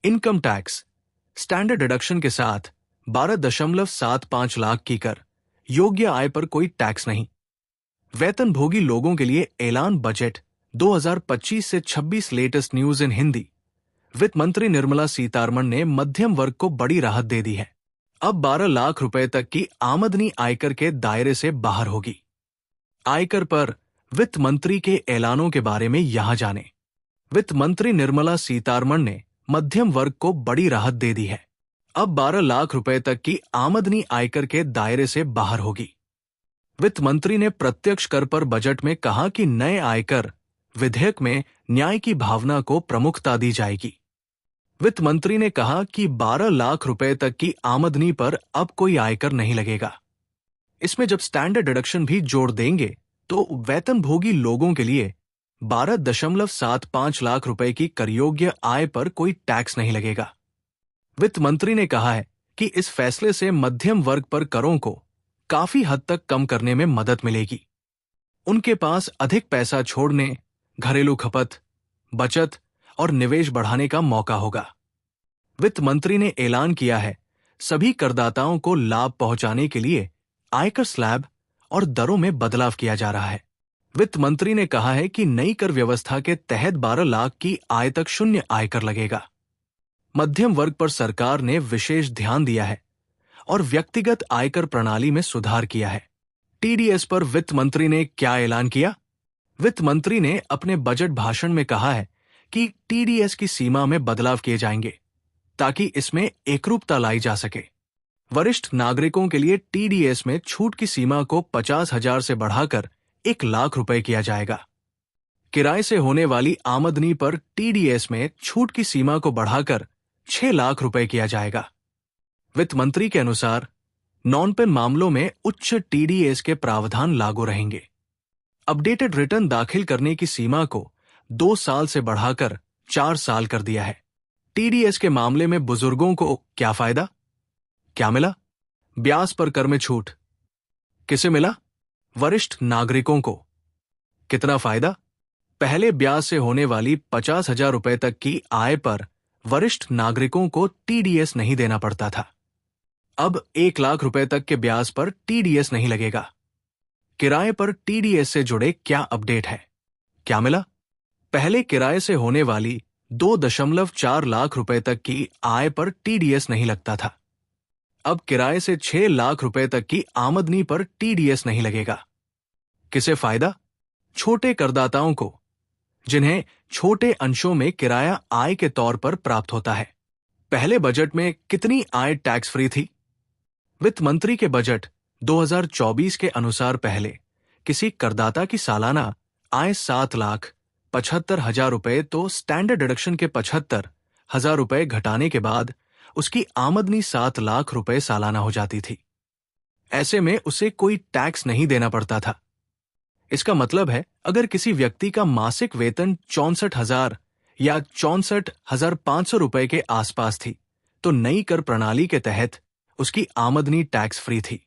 Income tax standard deduction के साथ 12.75 लाख की कर योग्य आय पर कोई टैक्स नहीं। वेतनभोगी लोगों के लिए ऐलान बजट 2025 से 26 लेटेस्ट न्यूज इन हिंदी। वित्त मंत्री निर्मला सीतारमण ने मध्यम वर्ग को बड़ी राहत दे दी है। अब 12 लाख रुपए तक की आमदनी आयकर के दायरे से बाहर होगी। आयकर पर वित्त मंत्री के ऐलानों के बारे में यहां जानें। वित्त मंत्री निर्मला सीतारमण ने मध्यम वर्ग को बड़ी राहत दे दी है। अब 12 लाख रुपए तक की आमदनी आयकर के दायरे से बाहर होगी। वित्त मंत्री ने प्रत्यक्ष कर पर बजट में कहा कि नए आयकर विधेयक में न्याय की भावना को प्रमुखता दी जाएगी। वित्त मंत्री ने कहा कि 12 लाख रुपए तक की आमदनी पर अब कोई आयकर नहीं लगेगा। इसमें जब स्टैंडर्ड डिडक्शन भी जोड़ देंगे तो वेतनभोगी लोगों के लिए 12.75 लाख रुपए की करयोग्य आय पर कोई टैक्स नहीं लगेगा। वित्त मंत्री ने कहा है कि इस फैसले से मध्यम वर्ग पर करों को काफी हद तक कम करने में मदद मिलेगी। उनके पास अधिक पैसा छोड़ने, घरेलू खपत, बचत और निवेश बढ़ाने का मौका होगा। वित्त मंत्री ने ऐलान किया है सभी करदाताओं को लाभ पहुंचाने के लिए आयकर स्लैब और दरों में बदलाव किया जा रहा है। वित्त मंत्री ने कहा है कि नई कर व्यवस्था के तहत 12 लाख की आय तक शून्य आयकर लगेगा। मध्यम वर्ग पर सरकार ने विशेष ध्यान दिया है और व्यक्तिगत आयकर प्रणाली में सुधार किया है। टीडीएस पर वित्त मंत्री ने क्या ऐलान किया? वित्त मंत्री ने अपने बजट भाषण में कहा है कि टीडीएस की सीमा में बदलाव किए जाएंगे ताकि इसमें एकरूपता लाई जा सके। वरिष्ठ नागरिकों के लिए टीडीएस में छूट की सीमा को 50,000 से बढ़ाकर 1 लाख रुपए किया जाएगा। किराए से होने वाली आमदनी पर टीडीएस में छूट की सीमा को बढ़ाकर 6 लाख रुपए किया जाएगा। वित्त मंत्री के अनुसार नॉन पेन मामलों में उच्च टीडीएस के प्रावधान लागू रहेंगे। अपडेटेड रिटर्न दाखिल करने की सीमा को 2 साल से बढ़ाकर 4 साल कर दिया है। टीडीएस के मामले में बुजुर्गों को क्या फायदा? क्या मिला? ब्याज पर कर में छूट। किसे मिला? वरिष्ठ नागरिकों को। कितना फायदा? पहले ब्याज से होने वाली 50,000 रुपए तक की आय पर वरिष्ठ नागरिकों को टीडीएस नहीं देना पड़ता था। अब 1 लाख रुपए तक के ब्याज पर टीडीएस नहीं लगेगा। किराए पर टीडीएस से जुड़े क्या अपडेट है? क्या मिला? पहले किराए से होने वाली 2.4 लाख रुपए तक की आय पर टीडीएस नहीं लगता था। अब किराए से 6 लाख रुपए तक की आमदनी पर टीडीएस नहीं लगेगा। किसे फायदा? छोटे करदाताओं को, जिन्हें छोटे अंशों में किराया आय के तौर पर प्राप्त होता है। पहले बजट में कितनी आय टैक्स फ्री थी? वित्त मंत्री के बजट 2024 के अनुसार पहले किसी करदाता की सालाना आय 7,75,000 रुपए तो स्टैंडर्ड डिडक्शन के 75,000 रुपए घटाने के बाद उसकी आमदनी 7 लाख रुपए सालाना हो जाती थी। ऐसे में उसे कोई टैक्स नहीं देना पड़ता था। इसका मतलब है अगर किसी व्यक्ति का मासिक वेतन 64,000 या 64,500 रुपए के आसपास थी तो नई कर प्रणाली के तहत उसकी आमदनी टैक्स फ्री थी।